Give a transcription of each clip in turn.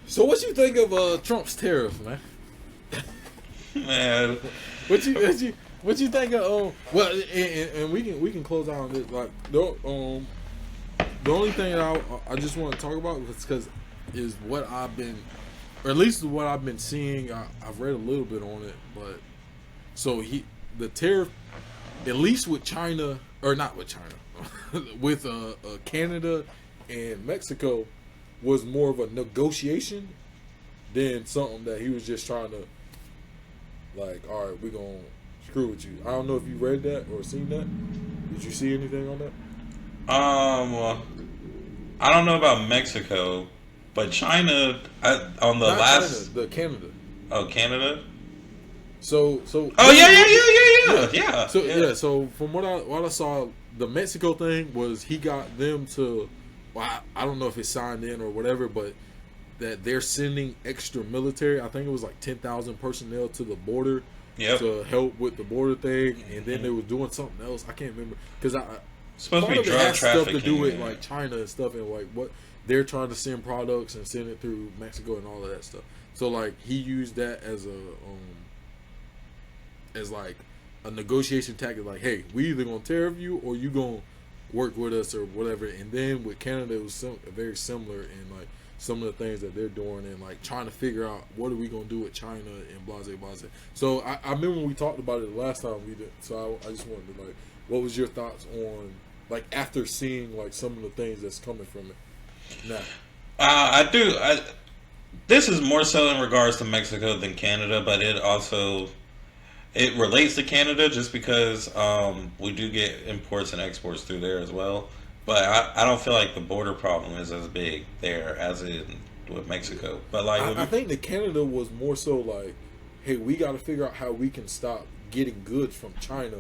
So what you think of Trump's tariffs, man? Man, What you think of well, and we can close out on this. Like the only thing that I just want to talk about is what I've been, or at least what I've been seeing. I've read a little bit on it, but so the tariff, at least with China, or not with China, with Canada and Mexico, was more of a negotiation than something that he was just trying to, like, all right, we're gonna screw with you. I don't know if you read that or seen that. Did you see anything on that? I don't know about Mexico, but China on the Not last China, the Canada. Oh, Canada. So Oh yeah. So from what I saw, the Mexico thing was he got them to, well, I don't know if it's signed in or whatever, but that they're sending extra military. I think it was like 10,000 personnel to the border to help with the border thing, and then they were doing something else. I can't remember because supposed part to be of it drug has trafficking. stuff to do with like China and stuff, and like what they're trying to send products and send it through Mexico and all of that stuff. So like he used that as like a negotiation tactic. Like, hey, we either gonna tariff you or you gonna work with us or whatever. And then with Canada, it was very similar in like some of the things that they're doing and like trying to figure out what are we gonna do with China and blase. So I remember when we talked about it the last time we did. So I just wanted to like, what was your thoughts on like after seeing like some of the things that's coming from it now? This is more so in regards to Mexico than Canada, but it relates to Canada just because we do get imports and exports through there as well. But I don't feel like the border problem is as big there as it is with Mexico. But like I think that Canada was more so like, hey, we got to figure out how we can stop getting goods from China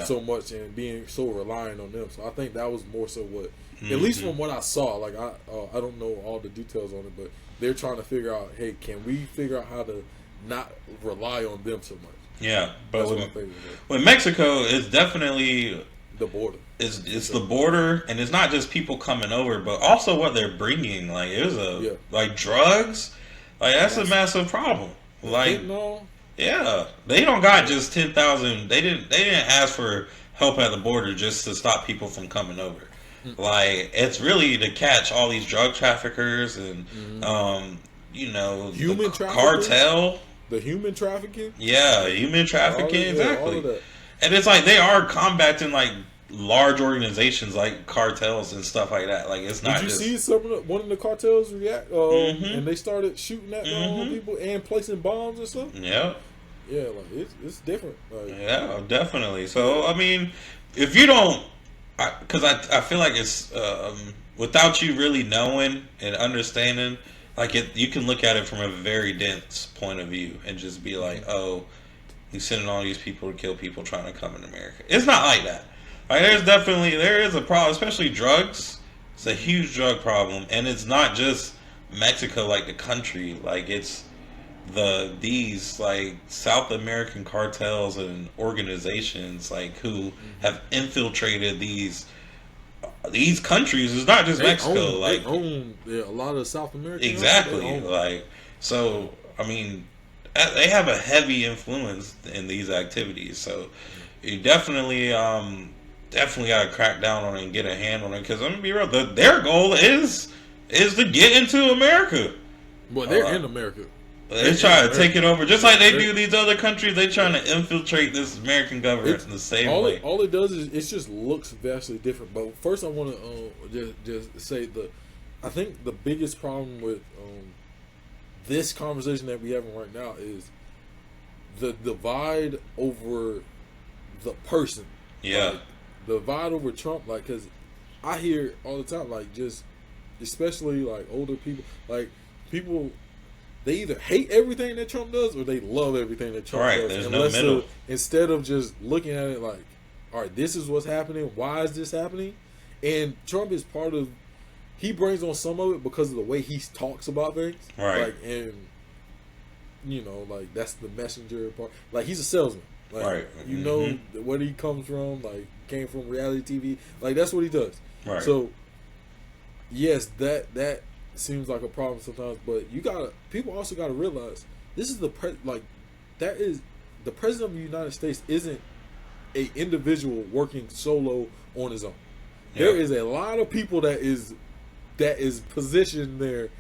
so much and being so reliant on them. So I think that was more so what, at least from what I saw. Like I don't know all the details on it, but they're trying to figure out, hey, can we figure out how to not rely on them so much? Yeah, but with Mexico, it's definitely the border. It's the border, and it's not just people coming over, but also what they're bringing. Like like drugs, like that's a massive problem. Like they don't got just 10,000. They didn't ask for help at the border just to stop people from coming over. Like it's really to catch all these drug traffickers and human cartel. The human trafficking? Yeah, human trafficking, exactly. All of that. And it's like they are combating like large organizations like cartels and stuff like that. Like it's not. Did you see one of the cartels react? And they started shooting at people and placing bombs and stuff. Yeah. Yeah, like it's different. Like, yeah, definitely. So I mean, if you don't, because I feel like it's without you really knowing and understanding. Like you can look at it from a very dense point of view and just be like, "Oh, he's sending all these people to kill people trying to come in America." It's not like that. Like there is a problem, especially drugs. It's a huge drug problem, and it's not just Mexico, like the country. Like it's these like South American cartels and organizations like who have infiltrated these countries. It's not just Mexico. They own a lot of South America. Exactly. Like so. I mean, they have a heavy influence in these activities. So you definitely got to crack down on it and get a hand on it. Because I'm gonna be real. Their goal is to get into America. Well, they're in America. They're trying to take it over, just like they do these other countries. They're trying to infiltrate this American government in the same way. All it does is it just looks vastly different. But first, I want to just say I think the biggest problem with this conversation that we're having right now is the divide over the person. Yeah, like, the divide over Trump. Like, because I hear all the time, like, just especially like older people, like people. They either hate everything that Trump does or they love everything that Trump does. There's no middle. Instead of just looking at it like, all right, this is what's happening. Why is this happening? And Trump is part of. He brings on some of it because of the way he talks about things. Right. Like, and like that's the messenger part. Like he's a salesman. Like, right. You know where he comes from. Like came from reality TV. Like that's what he does. Right. So yes, that seems like a problem sometimes. But people also gotta realize this is that is the president of the United States isn't a individual working solo on his own. Yeah. There is a lot of people that is positioned there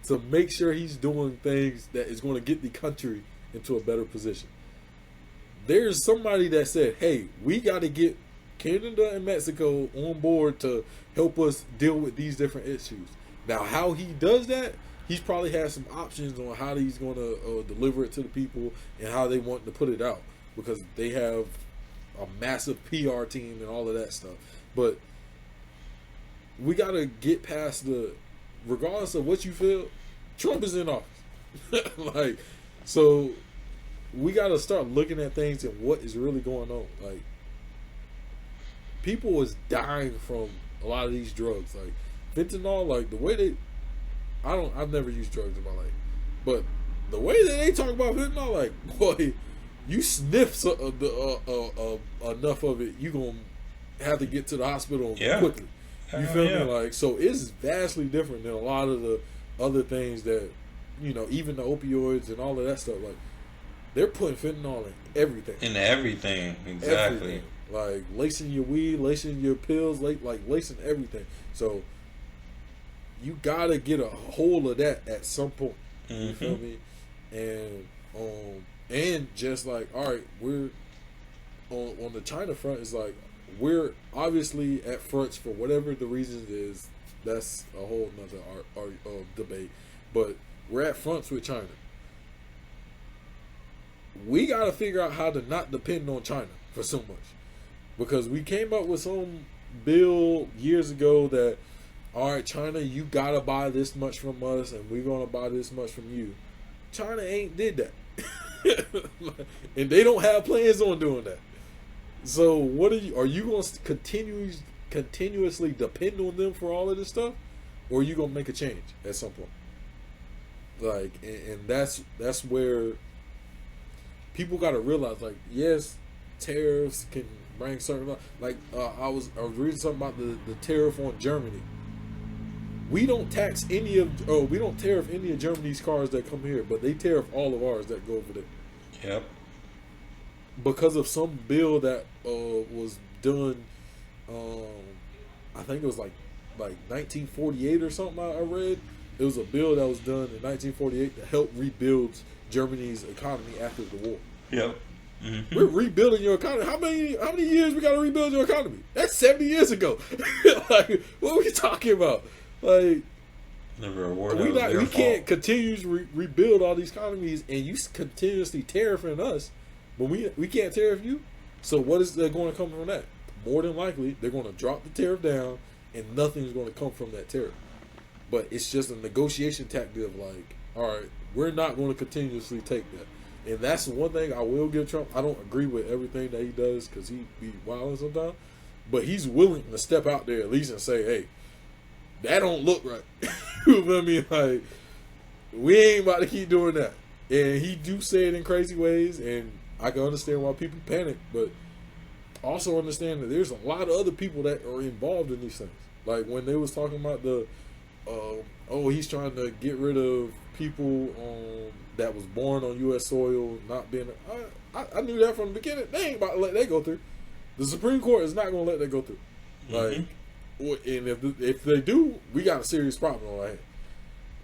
to make sure he's doing things that is going to get the country into a better position. There's somebody that said, hey, we got to get Canada and Mexico on board to help us deal with these different issues. Now, how he does that, he's probably has some options on how he's going to deliver it to the people and how they want to put it out, because they have a massive PR team and all of that stuff. But we got to get past regardless of what you feel, Trump is in office. So we got to start looking at things and what is really going on. Like, people is dying from a lot of these drugs. Like, fentanyl, like, the way I've never used drugs in my life, but the way that they talk about fentanyl, like, boy, you sniff enough of it, you gonna have to get to the hospital quickly. You feel me? Like, so it's vastly different than a lot of the other things that, even the opioids and all of that stuff. Like, they're putting fentanyl in everything. In everything, exactly. Everything. Like, lacing your weed, lacing your pills, like lacing everything. So you gotta get a hold of that at some point. You feel me? And just like, all right, we're on the China front. It's like, we're obviously at fronts for whatever the reason is. That's a whole nother debate. But we're at fronts with China. We got to figure out how to not depend on China for so much. Because we came up with some bill years ago that, all right, China, you got to buy this much from us and we're going to buy this much from you. China ain't did that. And they don't have plans on doing that. So what are you going to continuously depend on them for all of this stuff, or are you going to make a change at some point? Like, and that's where people got to realize, like, yes, tariffs can bring certain, like, I was reading something about the tariff on Germany. We don't tariff any of Germany's cars that come here, but they tariff all of ours that go over there. Yep. Because of some bill that was done, I think it was like 1948 or something. I read it was a bill that was done in 1948 to help rebuild Germany's economy after the war. Yep. Mm-hmm. We're rebuilding your economy. How many years we got to rebuild your economy? That's 70 years ago. Like, what are we talking about? Like, we can't continue to rebuild all these economies, and you continuously tariffing us, but we can't tariff you. So what is going to come from that? More than likely, they're going to drop the tariff down, and nothing's going to come from that tariff. But it's just a negotiation tactic of like, all right, we're not going to continuously take that. And that's one thing I will give Trump. I don't agree with everything that he does because he be wilding sometimes, but he's willing to step out there at least and say, hey, that don't look right. You know what I mean? Like, we ain't about to keep doing that. And he do say it in crazy ways, and I can understand why people panic, but also understand that there's a lot of other people that are involved in these things. Like when they was talking about he's trying to get rid of people that was born on U.S. soil, not being. I knew that from the beginning. They ain't about to let that go through. The Supreme Court is not going to let that go through. Like, and if they do, we got a serious problem on our hands.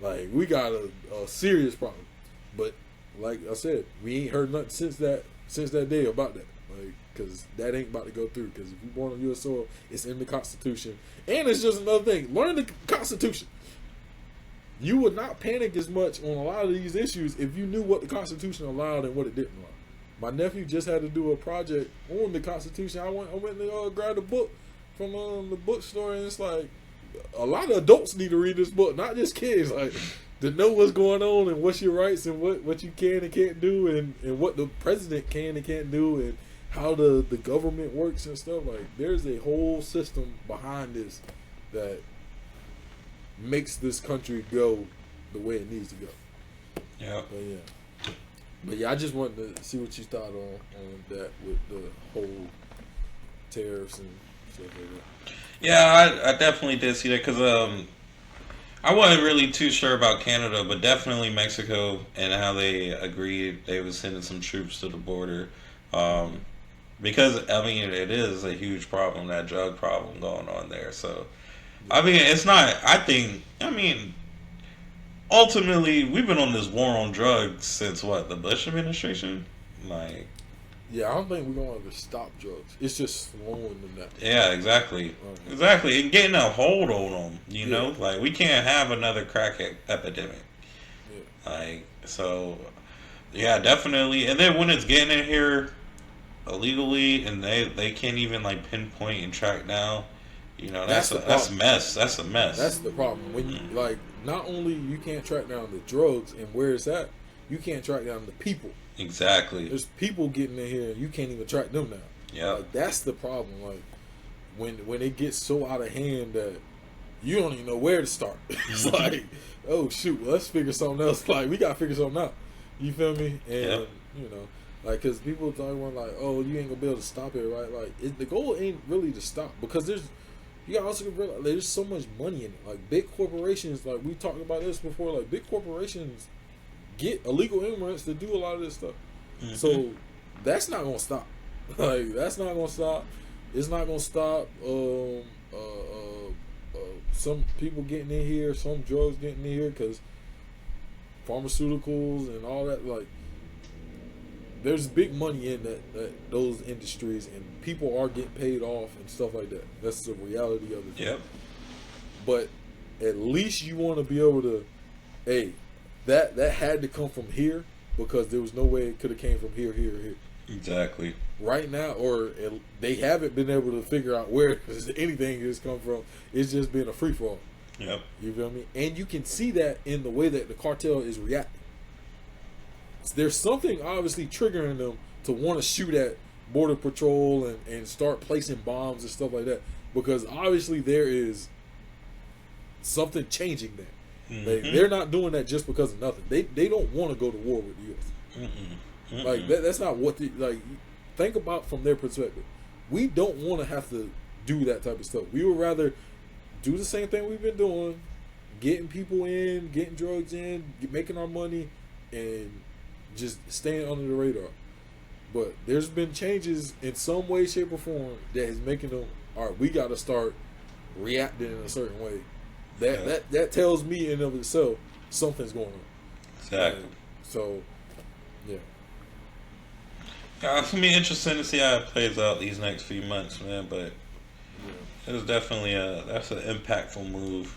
Like, we got a serious problem. But like I said, we ain't heard nothing since that day about that. Like, because that ain't about to go through. Because if you're born on U.S. soil, it's in the Constitution. And it's just another thing. Learn the Constitution. You would not panic as much on a lot of these issues if you knew what the Constitution allowed and what it didn't allow. My nephew just had to do a project on the Constitution. I went and grabbed a book from the bookstore, and it's like a lot of adults need to read this book, not just kids. Like, to know what's going on and what's your rights and what you can and can't do, and what the president can and can't do, and how the government works and stuff. Like, there's a whole system behind this that makes this country go the way it needs to go. Yeah. But yeah, I just wanted to see what you thought on that with the whole tariffs and stuff like that. Yeah, I definitely did see that because I wasn't really too sure about Canada, but definitely Mexico and how they agreed they was sending some troops to the border. Um, because I mean, it is a huge problem, that drug problem going on there. So I mean, it's not. I think. I mean, ultimately, we've been on this war on drugs since what, the Bush administration. Like, Yeah, I don't think we're going to stop drugs. It's just slowing them down. yeah, exactly, Okay. exactly, and getting a hold on them. You Yeah, know, like we can't have another crack epidemic. yeah. Like, so, yeah, definitely. And then when it's getting in here illegally, and they can't even like pinpoint and track down. You know, That's the that's a problem. mess. That's a mess. That's the problem. When you Mm, like, not only you can't track down the drugs and where it's at, you can't track down the people. exactly. There's people getting in here and you can't even track them down. Yep. Like that's the problem. Like when it gets so out of hand that you don't even know where to start. It's Mhm. like, oh shoot, let's figure something else. Like we gotta figure something out. You feel me? And Yep. you know, like because people talking about like, oh, you ain't gonna be able to stop it, right? Like the goal ain't really to stop because you gotta also realize there's so much money in it. Like big corporations, like we talked about this before. Like big corporations get illegal immigrants to do a lot of this stuff. Mhm. So that's not gonna stop. Like that's not gonna stop. It's not gonna stop. Some people getting in here, some drugs getting in here because pharmaceuticals and all that. Like there's big money in that those industries, and people are getting paid off and stuff like that. That's the reality of it. Yep. But at least you want to be able to, hey, that had to come from here because there was no way it could have came from here, here, here. Exactly. Right now, or they haven't been able to figure out where anything has come from. It's just been a free for all. Yep. You feel me? And you can see that in the way that the cartel is reacting. There's something obviously triggering them to want to shoot at border patrol and start placing bombs and stuff like that because obviously there is something changing there. Mm-hmm. They're not doing that just because of nothing. They don't want to go to war with the U.S. Mm-mm. Like Mm-mm. that's not what like. Think about from their perspective. We don't want to have to do that type of stuff. We would rather do the same thing we've been doing, getting people in, getting drugs in, making our money, and just staying under the radar. But there's been changes in some way, shape, or form that is making them. All right, we got to start reacting in a certain way. That tells me in and of itself something's going on. Exactly. And so, yeah. It's gonna be interesting to see how it plays out these next few months, man. But Yeah. it was definitely that's an impactful move.